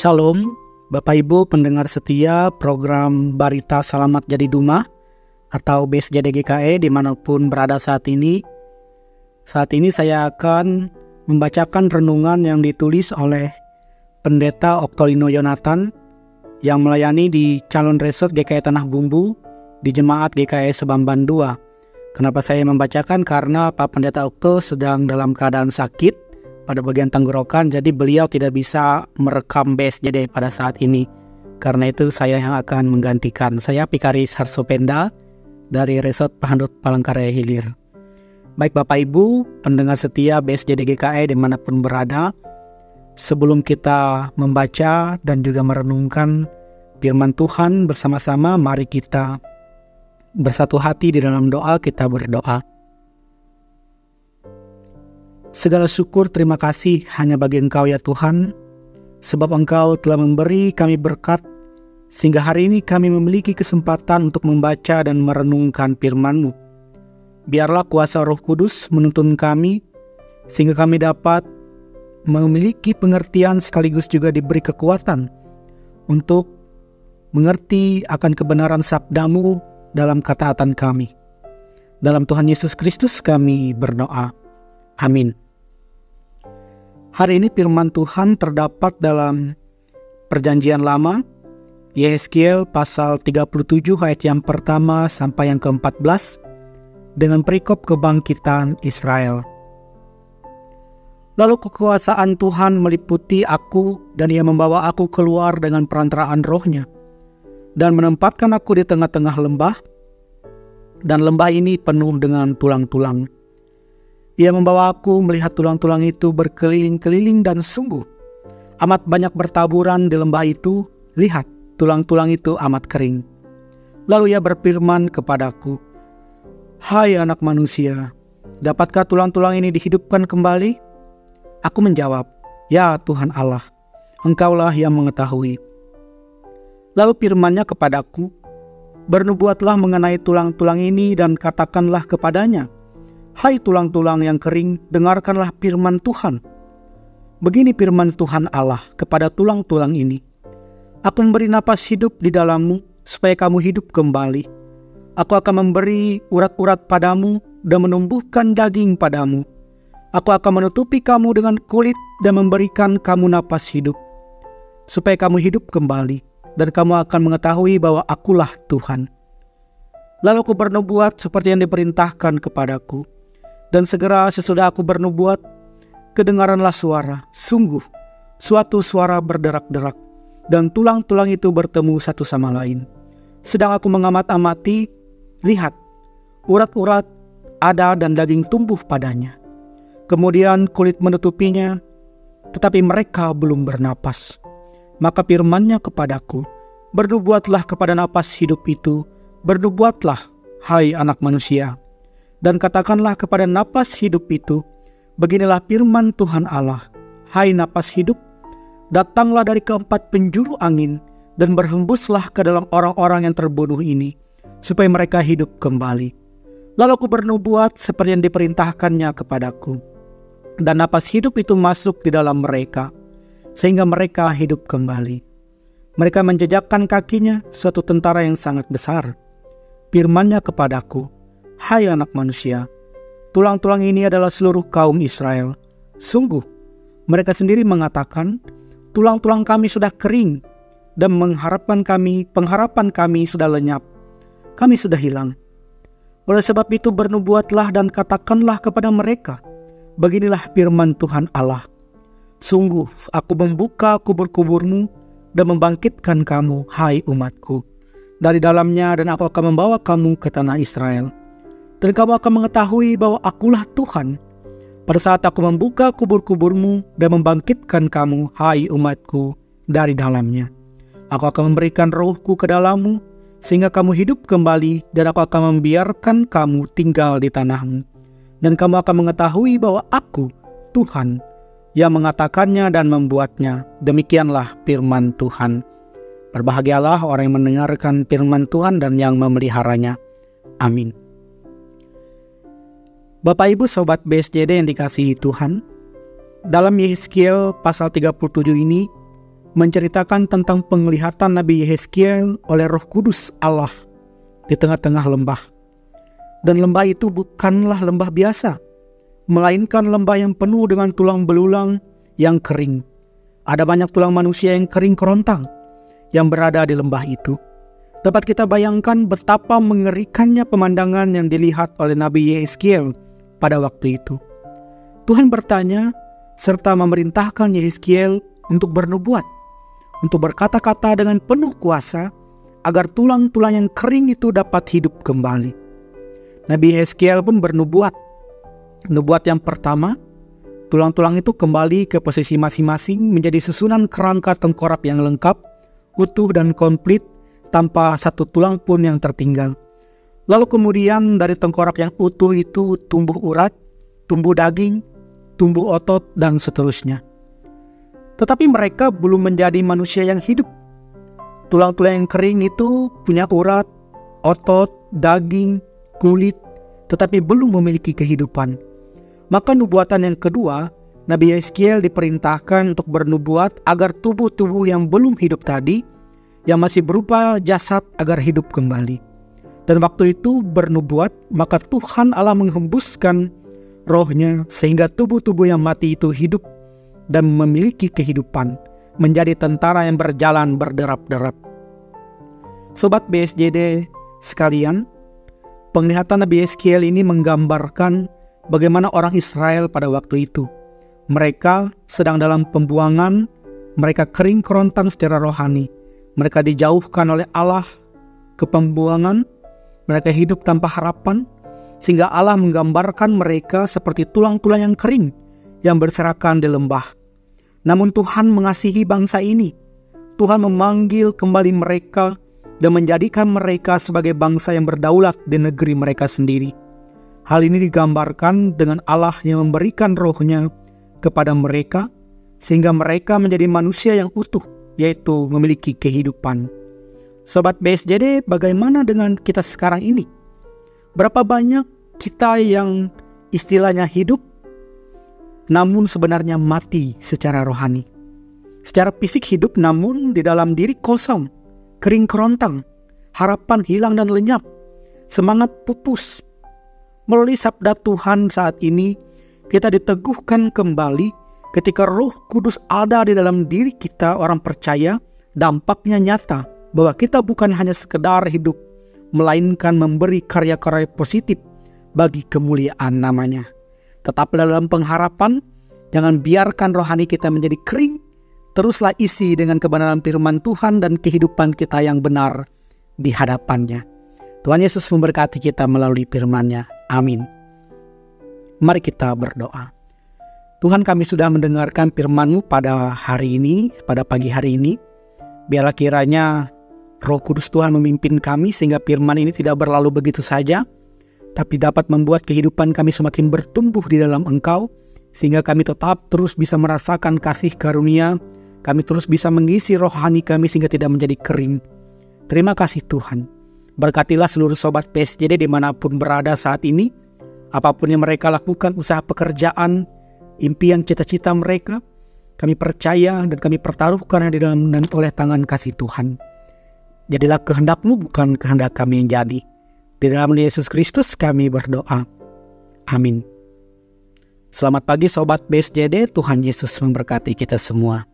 Shalom, Bapak Ibu pendengar setia program Barita Selamat Jadi Duma atau BSJD GKE dimanapun berada saat ini. Saat ini saya akan membacakan renungan yang ditulis oleh Pendeta Oktolino Yonatan yang melayani di Calon Resort GKE Tanah Bumbu di Jemaat GKE Sebamban 2. Kenapa saya membacakan? Karena Pak Pendeta Okto sedang dalam keadaan sakit pada bagian tenggorokan, jadi beliau tidak bisa merekam BSJD pada saat ini. Karena itu saya yang akan menggantikan. Saya Pikaris Harsopenda dari Resort Pahandut Palangkaraya Hilir. Baik Bapak Ibu, pendengar setia BSJD GKE dimanapun berada, sebelum kita membaca dan juga merenungkan firman Tuhan bersama-sama, mari kita bersatu hati di dalam doa. Kita berdoa. Segala syukur terima kasih hanya bagi Engkau ya Tuhan, sebab Engkau telah memberi kami berkat, sehingga hari ini kami memiliki kesempatan untuk membaca dan merenungkan firman-Mu. Biarlah kuasa Roh Kudus menuntun kami, sehingga kami dapat memiliki pengertian sekaligus juga diberi kekuatan untuk mengerti akan kebenaran sabda-Mu dalam ketaatan kami. Dalam Tuhan Yesus Kristus kami berdoa. Amin. Hari ini firman Tuhan terdapat dalam Perjanjian Lama, Yehezkiel pasal 37 ayat yang pertama sampai yang ke-14 dengan perikop kebangkitan Israel. Lalu kekuasaan Tuhan meliputi aku dan Ia membawa aku keluar dengan perantaraan Roh-Nya dan menempatkan aku di tengah-tengah lembah, dan lembah ini penuh dengan tulang-tulang. Ia membawa aku melihat tulang-tulang itu berkeliling-keliling dan sungguh amat banyak bertaburan di lembah itu. Lihat, tulang-tulang itu amat kering. Lalu ia berfirman kepadaku, "Hai anak manusia, dapatkah tulang-tulang ini dihidupkan kembali?" Aku menjawab, "Ya Tuhan Allah, Engkaulah yang mengetahui." Lalu firman-Nya kepadaku, "Bernubuatlah mengenai tulang-tulang ini dan katakanlah kepadanya, Hai tulang-tulang yang kering, dengarkanlah firman Tuhan. Begini firman Tuhan Allah kepada tulang-tulang ini, Aku memberi napas hidup di dalammu, supaya kamu hidup kembali. Aku akan memberi urat-urat padamu dan menumbuhkan daging padamu. Aku akan menutupi kamu dengan kulit dan memberikan kamu napas hidup, supaya kamu hidup kembali, dan kamu akan mengetahui bahwa Akulah Tuhan. Lalu aku bernubuat seperti yang diperintahkan kepadaku. Dan segera sesudah aku bernubuat, kedengaranlah suara, sungguh, suatu suara berderak-derak, dan tulang-tulang itu bertemu satu sama lain. Sedang aku mengamat-amati, lihat, urat-urat ada dan daging tumbuh padanya. Kemudian kulit menutupinya, tetapi mereka belum bernapas. Maka firman-Nya kepadaku, bernubuatlah kepada napas hidup itu, bernubuatlah, hai anak manusia. Dan katakanlah kepada napas hidup itu, beginilah firman Tuhan Allah, hai napas hidup, datanglah dari keempat penjuru angin, dan berhembuslah ke dalam orang-orang yang terbunuh ini, supaya mereka hidup kembali. Lalu aku bernubuat seperti yang diperintahkannya kepadaku, dan napas hidup itu masuk di dalam mereka, sehingga mereka hidup kembali. Mereka menjejakkan kakinya suatu tentara yang sangat besar. Firman-Nya kepadaku, Hai anak manusia, tulang-tulang ini adalah seluruh kaum Israel. Sungguh, mereka sendiri mengatakan, tulang-tulang kami sudah kering, dan pengharapan kami sudah lenyap. Kami sudah hilang. Oleh sebab itu bernubuatlah dan katakanlah kepada mereka, beginilah firman Tuhan Allah. Sungguh, aku membuka kubur-kuburmu dan membangkitkan kamu, hai umatku, dari dalamnya, dan aku akan membawa kamu ke tanah Israel. Dan kamu akan mengetahui bahwa Akulah Tuhan, pada saat aku membuka kubur-kuburmu dan membangkitkan kamu, hai umatku, dari dalamnya. Aku akan memberikan Roh-Ku ke dalammu, sehingga kamu hidup kembali, dan aku akan membiarkan kamu tinggal di tanahmu. Dan kamu akan mengetahui bahwa Aku, Tuhan, yang mengatakannya dan membuatnya. Demikianlah firman Tuhan. Berbahagialah orang yang mendengarkan firman Tuhan dan yang memeliharanya. Amin. Bapak Ibu Sobat BSJD yang dikasihi Tuhan, dalam Yehezkiel pasal 37 ini menceritakan tentang penglihatan Nabi Yehezkiel oleh Roh Kudus Allah di tengah-tengah lembah. Dan lembah itu bukanlah lembah biasa, melainkan lembah yang penuh dengan tulang belulang yang kering. Ada banyak tulang manusia yang kering kerontang yang berada di lembah itu. Dapat kita bayangkan betapa mengerikannya pemandangan yang dilihat oleh Nabi Yehezkiel pada waktu itu. Tuhan bertanya serta memerintahkan Yehezkiel untuk bernubuat, untuk berkata-kata dengan penuh kuasa agar tulang-tulang yang kering itu dapat hidup kembali. Nabi Yehezkiel pun bernubuat. Nubuat yang pertama, tulang-tulang itu kembali ke posisi masing-masing menjadi susunan kerangka tengkorak yang lengkap, utuh dan komplit, tanpa satu tulang pun yang tertinggal. Lalu kemudian dari tengkorak yang utuh itu tumbuh urat, tumbuh daging, tumbuh otot, dan seterusnya. Tetapi mereka belum menjadi manusia yang hidup. Tulang-tulang yang kering itu punya urat, otot, daging, kulit, tetapi belum memiliki kehidupan. Maka nubuatan yang kedua, Nabi Yehezkiel diperintahkan untuk bernubuat agar tubuh-tubuh yang belum hidup tadi, yang masih berupa jasad, agar hidup kembali. Dan waktu itu bernubuat, maka Tuhan Allah menghembuskan rohnya sehingga tubuh-tubuh yang mati itu hidup dan memiliki kehidupan, menjadi tentara yang berjalan berderap-derap. Sobat BSJD sekalian, penglihatan Nabi Yehezkiel ini menggambarkan bagaimana orang Israel pada waktu itu. Mereka sedang dalam pembuangan, mereka kering kerontang secara rohani. Mereka dijauhkan oleh Allah ke pembuangan, mereka hidup tanpa harapan, sehingga Allah menggambarkan mereka seperti tulang-tulang yang kering yang berserakan di lembah. Namun Tuhan mengasihi bangsa ini. Tuhan memanggil kembali mereka dan menjadikan mereka sebagai bangsa yang berdaulat di negeri mereka sendiri. Hal ini digambarkan dengan Allah yang memberikan rohnya kepada mereka, sehingga mereka menjadi manusia yang utuh, yaitu memiliki kehidupan. Sobat BSJD, bagaimana dengan kita sekarang ini? Berapa banyak kita yang istilahnya hidup, namun sebenarnya mati secara rohani? Secara fisik hidup, namun di dalam diri kosong, kering kerontang, harapan hilang dan lenyap, semangat pupus. Melalui sabda Tuhan saat ini, kita diteguhkan kembali ketika Roh Kudus ada di dalam diri kita orang percaya. Dampaknya nyata bahwa kita bukan hanya sekedar hidup, melainkan memberi karya-karya positif bagi kemuliaan namanya. Tetap dalam pengharapan, jangan biarkan rohani kita menjadi kering. Teruslah isi dengan kebenaran firman Tuhan dan kehidupan kita yang benar di hadapannya. Tuhan Yesus memberkati kita melalui firman-Nya. Amin. Mari kita berdoa. Tuhan, kami sudah mendengarkan firman-Mu pada hari ini, pada pagi hari ini. Biarlah kiranya Roh Kudus Tuhan memimpin kami sehingga firman ini tidak berlalu begitu saja, tapi dapat membuat kehidupan kami semakin bertumbuh di dalam Engkau, sehingga kami tetap terus bisa merasakan kasih karunia, kami terus bisa mengisi rohani kami sehingga tidak menjadi kering. Terima kasih Tuhan. Berkatilah seluruh sobat PSJD dimanapun berada saat ini. Apapun yang mereka lakukan, usaha pekerjaan, impian, cita-cita mereka, kami percaya dan kami pertaruhkan di dalam dan oleh tangan kasih Tuhan. Jadilah kehendak-Mu, bukan kehendak kami yang jadi. Di dalam Yesus Kristus kami berdoa. Amin. Selamat pagi sobat BSJD, Tuhan Yesus memberkati kita semua.